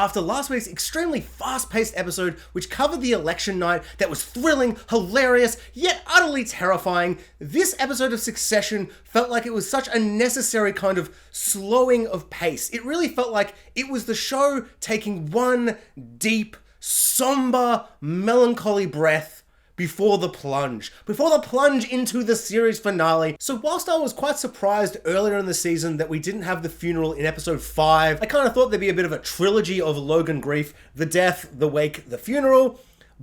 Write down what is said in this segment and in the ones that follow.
after last week's extremely fast-paced episode, which covered the election night that was thrilling, hilarious, yet utterly terrifying, this episode of Succession felt like it was such a necessary kind of slowing of pace. It really felt like it was the show taking one deep, somber, melancholy breath before the plunge into the series finale. So whilst I was quite surprised earlier in the season that we didn't have the funeral in episode 5, I kind of thought there'd be a bit of a trilogy of Logan grief: the death, the wake, the funeral.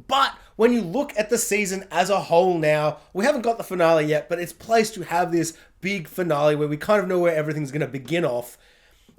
But when you look at the season as a whole now, we haven't got the finale yet, but it's placed to have this big finale where we kind of know where everything's going to begin off.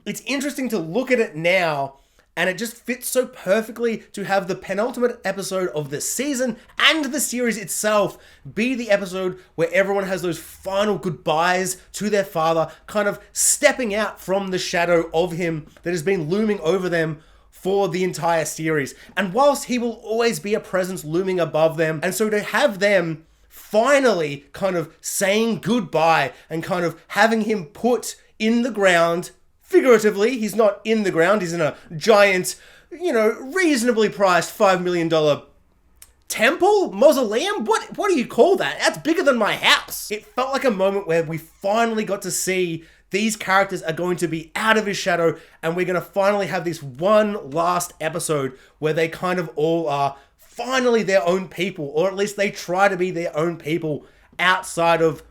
It's interesting to look at it now, and it just fits so perfectly to have the penultimate episode of the season and the series itself be the episode where everyone has those final goodbyes to their father, kind of stepping out from the shadow of him that has been looming over them for the entire series. And whilst he will always be a presence looming above them, and so to have them finally kind of saying goodbye and kind of having him put in the ground, figuratively, he's not in the ground, he's in a giant, reasonably priced $5 million temple? Mausoleum? What do you call that? That's bigger than my house. It felt like a moment where we finally got to see these characters are going to be out of his shadow, and we're going to finally have this one last episode where they kind of all are finally their own people, or at least they try to be their own people outside of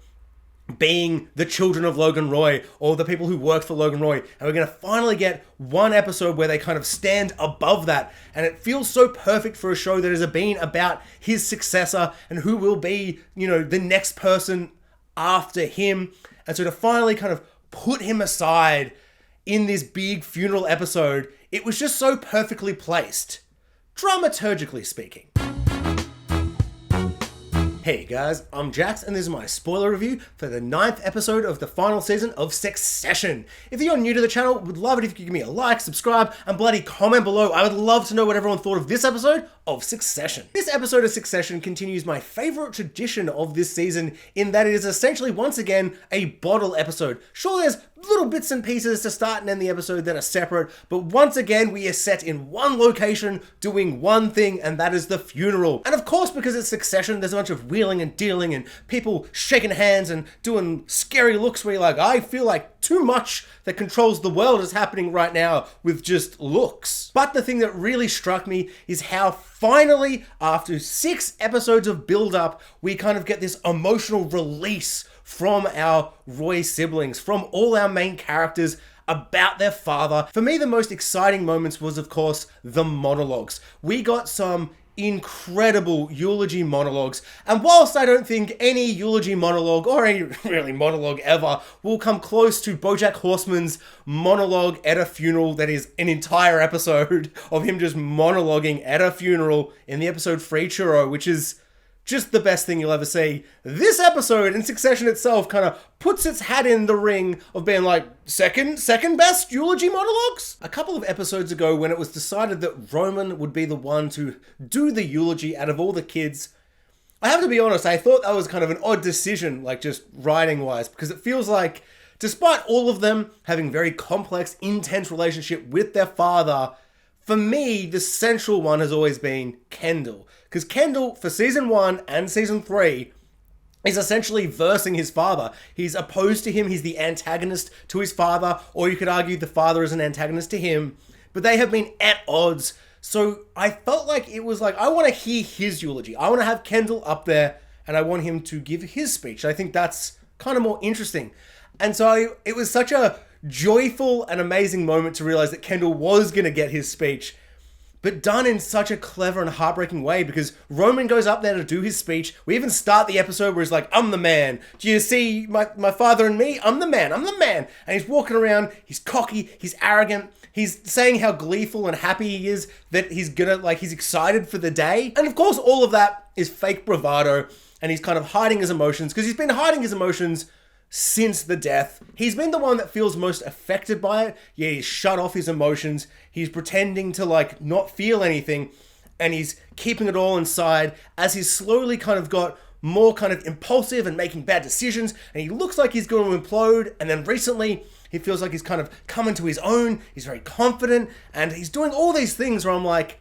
being the children of Logan Roy or the people who work for Logan Roy. And we're going to finally get one episode where they kind of stand above that. And it feels so perfect for a show that has been about his successor and who will be, the next person after him. And so to finally kind of put him aside in this big funeral episode, it was just so perfectly placed, dramaturgically speaking. Hey guys, I'm Jax, and this is my spoiler review for the 9th episode of the final season of Succession. If you're new to the channel, would love it if you could give me a like, subscribe, and bloody comment below. I would love to know what everyone thought of this episode of Succession. This episode of Succession continues my favorite tradition of this season in that it is essentially once again a bottle episode. Sure, there's little bits and pieces to start and end the episode that are separate, but once again we are set in one location doing one thing, and that is the funeral. And of course, because it's Succession, there's a bunch of wheeling and dealing and people shaking hands and doing scary looks where you're like, I feel like too much that controls the world is happening right now with just looks. But the thing that really struck me is how finally, after 6 episodes of build-up, we kind of get this emotional release from our Roy siblings, from all our main characters about their father. For me, the most exciting moments was, of course, the monologues. We got some incredible eulogy monologues, and whilst I don't think any eulogy monologue or any really monologue ever will come close to BoJack Horseman's monologue at a funeral, that is an entire episode of him just monologuing at a funeral in the episode Free Churro, which is just the best thing you'll ever see. This episode in Succession itself kind of puts its hat in the ring of being like second best eulogy monologues. A couple of episodes ago, when it was decided that Roman would be the one to do the eulogy out of all the kids, I have to be honest, I thought that was kind of an odd decision, like just writing wise, because it feels like despite all of them having very complex, intense relationship with their father, for me, the central one has always been Kendall. Because Kendall, for season 1 and season 3, is essentially versing his father. He's opposed to him, he's the antagonist to his father, or you could argue the father is an antagonist to him, but they have been at odds. So I felt like it was like, I want to hear his eulogy. I want to have Kendall up there, and I want him to give his speech. I think that's kind of more interesting. And so it was such a joyful and amazing moment to realize that Kendall was going to get his speech, but done in such a clever and heartbreaking way, because Roman goes up there to do his speech. We even start the episode where he's like, I'm the man. Do you see my father and me? I'm the man. I'm the man. And he's walking around. He's cocky. He's arrogant. He's saying how gleeful and happy he is that he's he's excited for the day. And of course, all of that is fake bravado. And he's kind of hiding his emotions, because he's been hiding his emotions since the death. He's been the one that feels most affected by it. Yeah, he's shut off his emotions. He's pretending to not feel anything, and he's keeping it all inside as he's slowly kind of got more kind of impulsive and making bad decisions, and he looks like he's going to implode. And then recently He feels like he's kind of come into his own. He's very confident, and he's doing all these things where I'm like,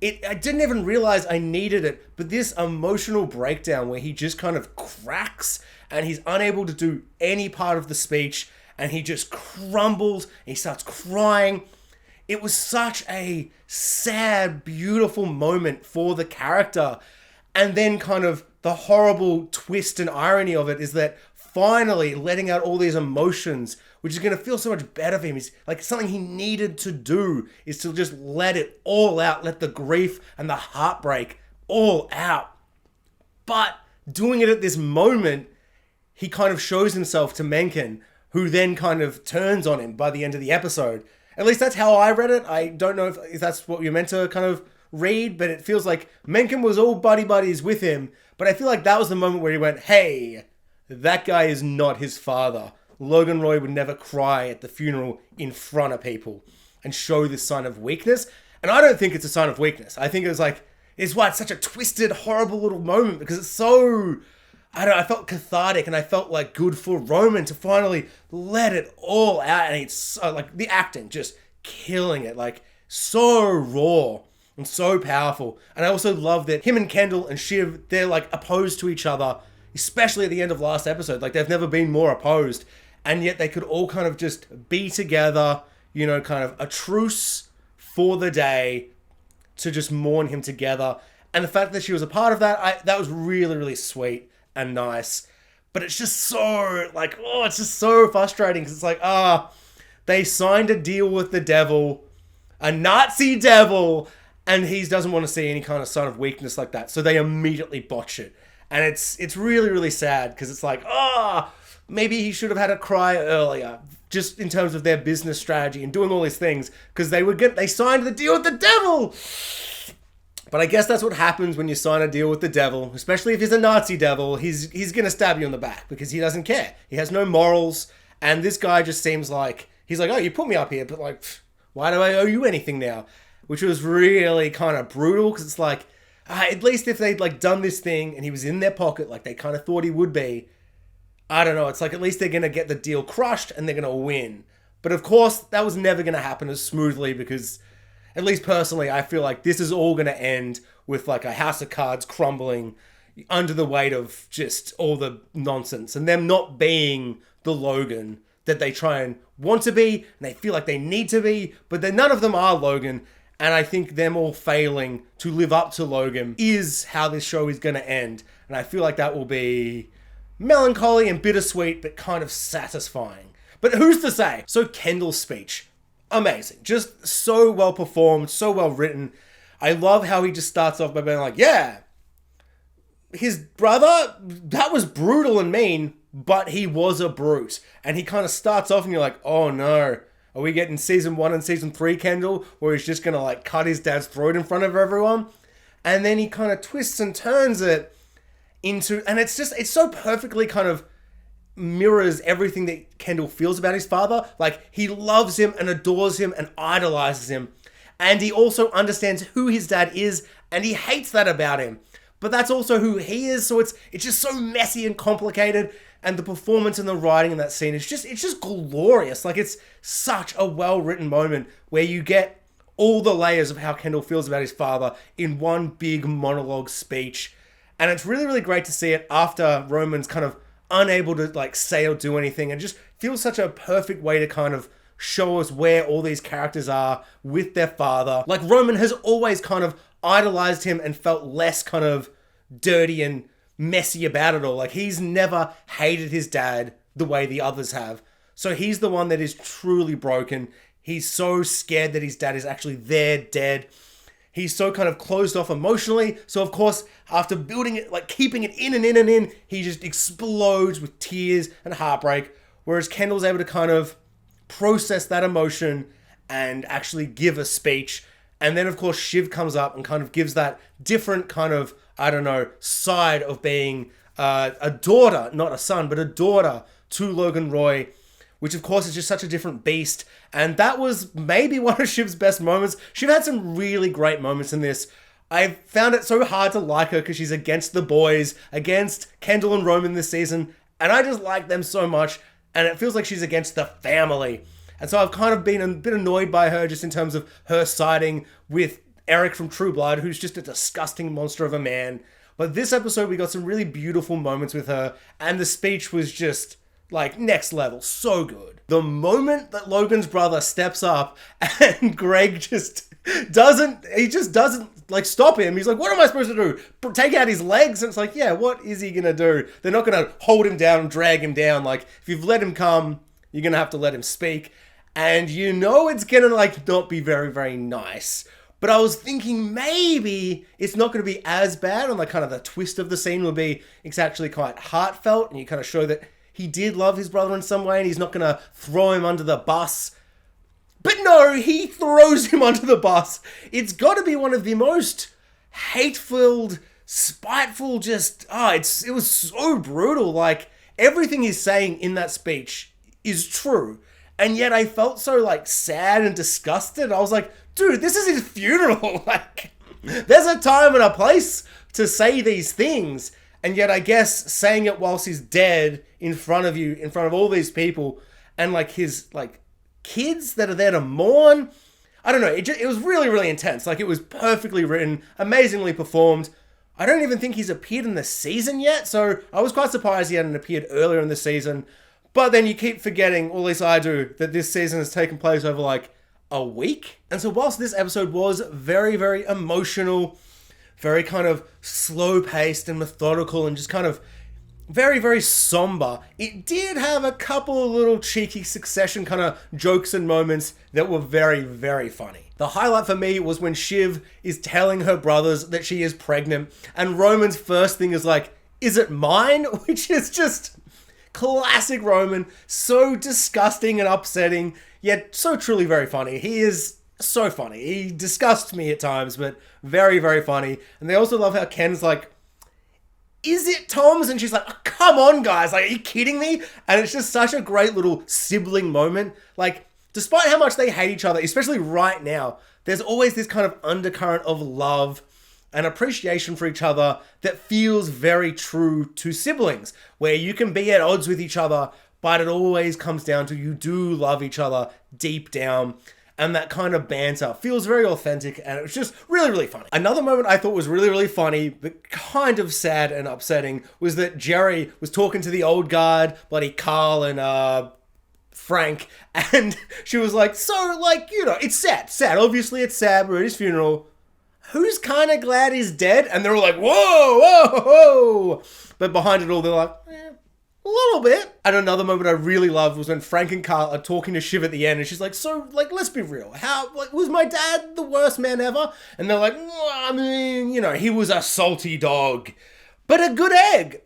I didn't even realize I needed it, but this emotional breakdown where he just kind of cracks and he's unable to do any part of the speech and he just crumbles and he starts crying. It was such a sad, beautiful moment for the character. And then kind of the horrible twist and irony of it is that finally letting out all these emotions, which is going to feel so much better for him. Is like something he needed to do, is to just let it all out, let the grief and the heartbreak all out. But doing it at this moment, he kind of shows himself to Mencken, who then kind of turns on him by the end of the episode. At least that's how I read it. I don't know if that's what you're meant to kind of read, but it feels like Mencken was all buddies with him. But I feel like that was the moment where he went, hey, that guy is not his father. Logan Roy would never cry at the funeral in front of people and show this sign of weakness. And I don't think it's a sign of weakness. I think it was like, it's why it's such a twisted, horrible little moment, because it's so, I felt cathartic and I felt like good for Roman to finally let it all out. And it's so, like, the acting, just killing it, like so raw and so powerful. And I also love that him and Kendall and Shiv, they're like opposed to each other, especially at the end of last episode. Like, they've never been more opposed. And yet they could all kind of just be together, you know, kind of a truce for the day to just mourn him together. And the fact that she was a part of that, that was really, really sweet and nice. But it's just so, like, oh, it's just so frustrating. Because it's like, they signed a deal with the devil, a Nazi devil, and he doesn't want to see any kind of sign of weakness like that. So they immediately botch it. And it's really, really sad, because it's like, maybe he should have had a cry earlier, just in terms of their business strategy and doing all these things, because they signed the deal with the devil. But I guess that's what happens when you sign a deal with the devil, especially if he's a Nazi devil. He's going to stab you in the back because he doesn't care. He has no morals. And this guy just seems like, he's like, oh, you put me up here, but like, why do I owe you anything now? Which was really kind of brutal, because it's like, at least if they'd like done this thing and he was in their pocket like they kind of thought he would be, I don't know, it's like at least they're going to get the deal crushed and they're going to win. But of course, that was never going to happen as smoothly, because, at least personally, I feel like this is all going to end with like a house of cards crumbling under the weight of just all the nonsense and them not being the Logan that they try and want to be and they feel like they need to be, but then none of them are Logan. And I think them all failing to live up to Logan is how this show is going to end. And I feel like that will be melancholy and bittersweet, but kind of satisfying. But who's to say? So Kendall's speech, amazing. Just so well performed, so well written. I love how he just starts off by being like, yeah, his brother, that was brutal and mean, but he was a brute. And he kind of starts off and you're like, oh no. Are we getting season 1 and season 3 Kendall, where he's just going to like cut his dad's throat in front of everyone? And then he kind of twists and turns it into, and it's so perfectly kind of mirrors everything that Kendall feels about his father. Like, he loves him and adores him and idolizes him. And he also understands who his dad is, and he hates that about him. But that's also who he is, so it's just so messy and complicated. And the performance and the writing in that scene is just glorious. Like, it's such a well-written moment where you get all the layers of how Kendall feels about his father in one big monologue speech. And it's really, really great to see it after Roman's kind of unable to like say or do anything, and just feels such a perfect way to kind of show us where all these characters are with their father. Like, Roman has always kind of idolized him and felt less kind of dirty and messy about it all. Like, he's never hated his dad the way the others have. So he's the one that is truly broken. He's so scared that his dad is actually there, dead. He's so kind of closed off emotionally. So of course, after building it, like keeping it in and in and in, he just explodes with tears and heartbreak. Whereas Kendall's able to kind of process that emotion and actually give a speech. And then of course, Shiv comes up and kind of gives that different kind of, I don't know, side of being a daughter, not a son, but a daughter to Logan Roy, which of course is just such a different beast. And that was maybe one of Shiv's best moments. Shiv had some really great moments in this. I found it so hard to like her because she's against the boys, against Kendall and Roman this season, and I just like them so much. and it feels like she's against the family. And so I've kind of been a bit annoyed by her just in terms of her siding with Eric from True Blood, who's just a disgusting monster of a man. But this episode, we got some really beautiful moments with her, and the speech was just, like, next level. So good. The moment that Logan's brother steps up and Greg just doesn't, like, stop him. He's like, what am I supposed to do? Take out his legs? And it's like, yeah, what is he gonna do? They're not gonna hold him down and drag him down. Like, if you've let him come, you're gonna have to let him speak. And you know it's gonna, like, not be very, very nice. But I was thinking maybe it's not going to be as bad, and like kind of the twist of the scene will be it's actually quite heartfelt, and you kind of show that he did love his brother in some way, and he's not going to throw him under the bus. But no, he throws him under the bus. It's got to be one of the most hate-filled, spiteful, it was so brutal. Like, everything he's saying in that speech is true. And yet I felt so, like, sad and disgusted. I was like, dude, this is his funeral. Like, there's a time and a place to say these things. And yet I guess saying it whilst he's dead in front of you, in front of all these people, and, like, his, like, kids that are there to mourn. I don't know. It was really, really intense. Like, it was perfectly written, amazingly performed. I don't even think he's appeared in the season yet. So I was quite surprised he hadn't appeared earlier in the season. But then you keep forgetting, or at least I do, that this season has taken place over like a week. And so whilst this episode was very, very emotional, very kind of slow-paced and methodical and just kind of very, very somber, it did have a couple of little cheeky Succession kind of jokes and moments that were very, very funny. The highlight for me was when Shiv is telling her brothers that she is pregnant, and Roman's first thing is like, is it mine? Which is just classic Roman, so disgusting and upsetting, yet so truly very funny. He is so funny. He disgusts me at times, but very, very funny. And they also love how Ken's like, is it Tom's? And she's like, oh, come on, guys. Like, are you kidding me? And it's just such a great little sibling moment. Like, despite how much they hate each other, especially right now, there's always this kind of undercurrent of love and appreciation for each other that feels very true to siblings, where you can be at odds with each other, but it always comes down to you do love each other deep down. And that kind of banter feels very authentic, and it was just really, really funny. Another moment I thought was really, really funny, but kind of sad and upsetting, was that Jerry was talking to the old guard, bloody Carl and Frank, and she was like, so, like, you know, it's sad. Obviously, it's sad. We're at his funeral. Who's kind of glad he's dead? And they're all like, whoa, whoa, whoa. But behind it all, they're like, a little bit. And another moment I really loved was when Frank and Carl are talking to Shiv at the end, and she's like, so, like, let's be real. How, like, was my dad the worst man ever? And they're like, well, I mean, you know, he was a salty dog, but a good egg.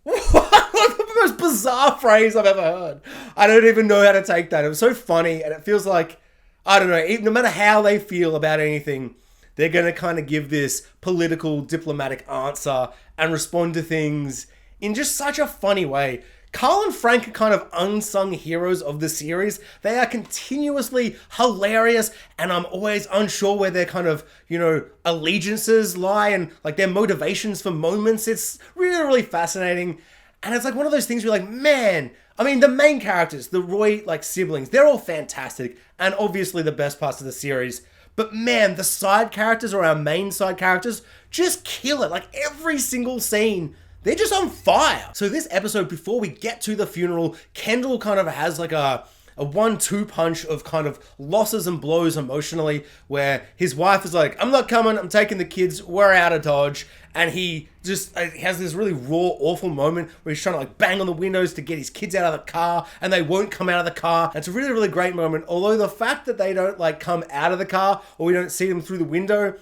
What? The most bizarre phrase I've ever heard. I don't even know how to take that. It was so funny, and it feels like, I don't know, no matter how they feel about anything, they're going to kind of give this political, diplomatic answer and respond to things in just such a funny way. Carl and Frank are kind of unsung heroes of the series. They are continuously hilarious, and I'm always unsure where their kind of, you know, allegiances lie and like their motivations for moments. It's really, really fascinating. And it's like one of those things where you're like, man, I mean, the main characters, the Roy, like, siblings, they're all fantastic and obviously the best parts of the series. But man, the side characters or our main side characters just kill it. Like, every single scene, they're just on fire. So this episode, before we get to the funeral, Kendall kind of has like a 1-2 punch of kind of losses and blows emotionally, where his wife is like, I'm not coming, I'm taking the kids, we're out of Dodge. And he just has this really raw, awful moment where he's trying to like bang on the windows to get his kids out of the car, and they won't come out of the car. And it's a really, really great moment. Although the fact that they don't like come out of the car, or we don't see them through the window,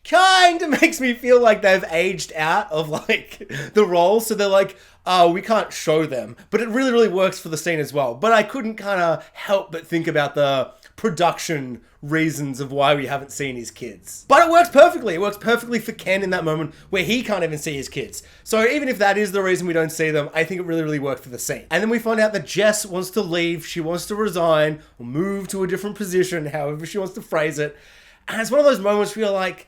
kind of makes me feel like they've aged out of like the role. So they're like, oh, we can't show them. But it really, really works for the scene as well. But I couldn't kind of help but think about the production reasons of why we haven't seen his kids. But it works perfectly. It works perfectly for Ken in that moment where he can't even see his kids. So even if that is the reason we don't see them, I think it really, really worked for the scene. And then we find out that Jess wants to leave. She wants to resign or move to a different position, however she wants to phrase it. And it's one of those moments where you're like,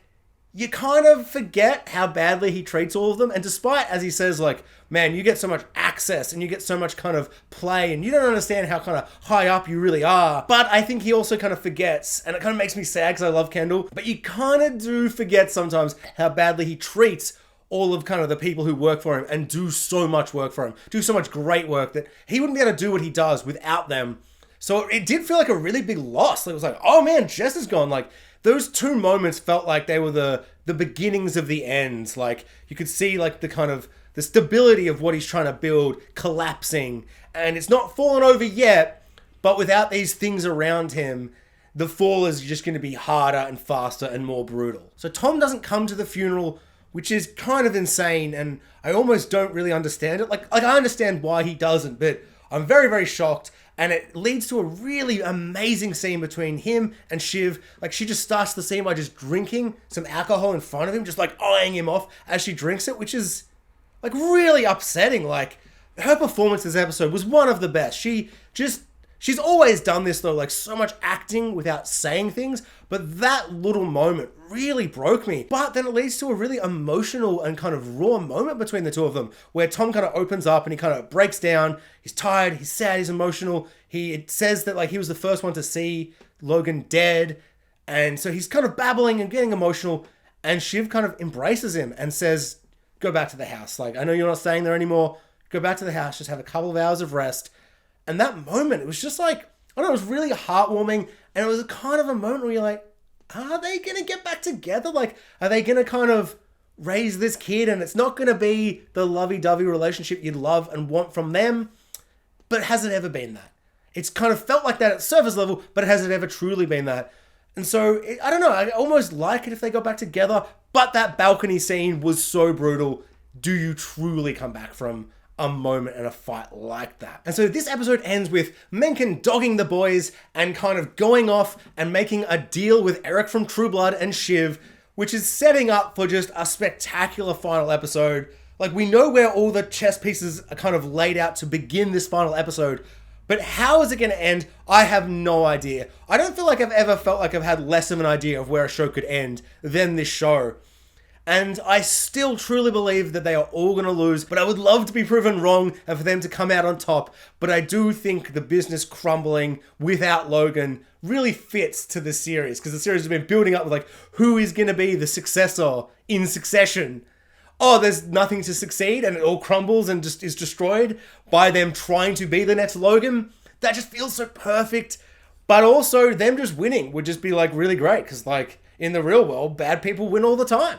you kind of forget how badly he treats all of them. And despite, as he says, like, man, you get so much access and you get so much kind of play and you don't understand how kind of high up you really are. But I think he also kind of forgets, and it kind of makes me sad because I love Kendall, but you kind of do forget sometimes how badly he treats all of kind of the people who work for him and do so much work for him, do so much great work that he wouldn't be able to do what he does without them. So it did feel like a really big loss. It was like, oh man, Jess is gone. Like, those two moments felt like they were the beginnings of the ends. Like, you could see like the kind of the stability of what he's trying to build collapsing, and it's not fallen over yet, but without these things around him, the fall is just going to be harder and faster and more brutal. So Tom doesn't come to the funeral, which is kind of insane, and I almost don't really understand it. Like I understand why he doesn't, but I'm very, very shocked. And it leads to a really amazing scene between him and Shiv. Like, she just starts the scene by just drinking some alcohol in front of him, just like eyeing him off as she drinks it, which is like really upsetting. Like, her performance this episode was one of the best. She's always done this though, like so much acting without saying things, but that little moment really broke me. But then it leads to a really emotional and kind of raw moment between the two of them, where Tom kind of opens up and he kind of breaks down. He's tired, he's sad, he's emotional. It says that like he was the first one to see Logan dead, and so he's kind of babbling and getting emotional, and Shiv kind of embraces him and says, go back to the house. Like, I know you're not staying there anymore. Go back to the house, just have a couple of hours of rest. And that moment, it was just like, I don't know, it was really heartwarming. And it was a kind of a moment where you're like, are they going to get back together? Like, are they going to kind of raise this kid? And it's not going to be the lovey-dovey relationship you'd love and want from them. But has it ever been that? It's kind of felt like that at surface level, but has it ever truly been that? And so, I don't know, I almost like it if they got back together. But that balcony scene was so brutal. Do you truly come back from a moment and a fight like that? And so this episode ends with Mencken dogging the boys and kind of going off and making a deal with Eric from True Blood and Shiv, which is setting up for just a spectacular final episode. Like, we know where all the chess pieces are kind of laid out to begin this final episode, but how is it going to end? I have no idea. I don't feel like I've ever felt like I've had less of an idea of where a show could end than this show. And I still truly believe that they are all going to lose, but I would love to be proven wrong and for them to come out on top. But I do think the business crumbling without Logan really fits to the series, because the series has been building up with like, who is going to be the successor in succession? Oh, there's nothing to succeed and it all crumbles and just is destroyed by them trying to be the next Logan. That just feels so perfect. But also them just winning would just be like really great, because like in the real world, bad people win all the time.